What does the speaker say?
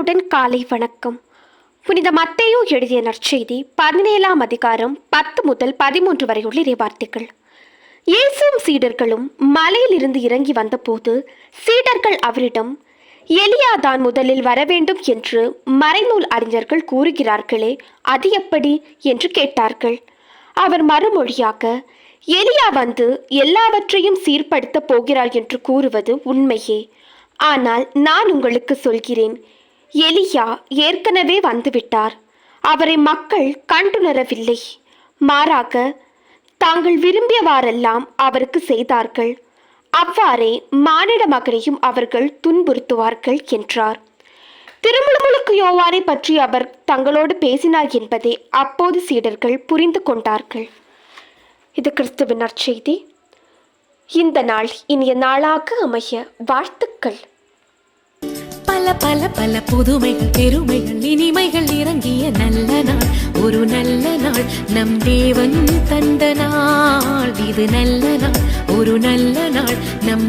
அன்புடன் காலை வணக்கம். புனித மத்தேயு எழுதிய நற்செய்தி 17ஆம் அதிகாரம் 10 முதல் 13 வரையுள்ள இறைவார்த்தைகள். இயேசுவும் சீடர்களும் மலையில் இருந்து இறங்கி வந்தபோது சீடர்கள் அவரிடம், எலியாதான் முதலில் வரவேண்டும் என்று மறைநூல் அறிஞர்கள் கூறுகிறார்களே, அது எப்படி என்று கேட்டார்கள். அவர் மறுமொழியாக, எலியா வந்து எல்லாவற்றையும் சீர்படுத்த போகிறார் என்று கூறுவது உண்மையே. ஆனால் நான் உங்களுக்கு சொல்கிறேன், எலியா ஏற்கனவே வந்துவிட்டார். அவரை மக்கள் கண்டுணரவில்லை. மாறாக தாங்கள் விரும்பியவாறெல்லாம் அவருக்கு செய்தார்கள். அவ்வாறே மானிட மகனையும் அவர்கள் துன்புறுத்துவார்கள் என்றார். திருமுழுக்கு யோவானை பற்றி அவர் தங்களோடு பேசினார் என்பதை அப்போது சீடர்கள் புரிந்து கொண்டார்கள். இது கிறிஸ்துவின் நற்செய்தி. இந்த நாள் இனிய நாளாக அமைய வாழ்த்துக்கள். பல பல பல புதுமைகள், பெருமைகள், இனிமைகள் இறங்கிய நல்ல நாள், ஒரு நல்ல நாள், நம் தேவன் தந்த நாள். இது நல்ல நாள், ஒரு நல்ல நாள், நம்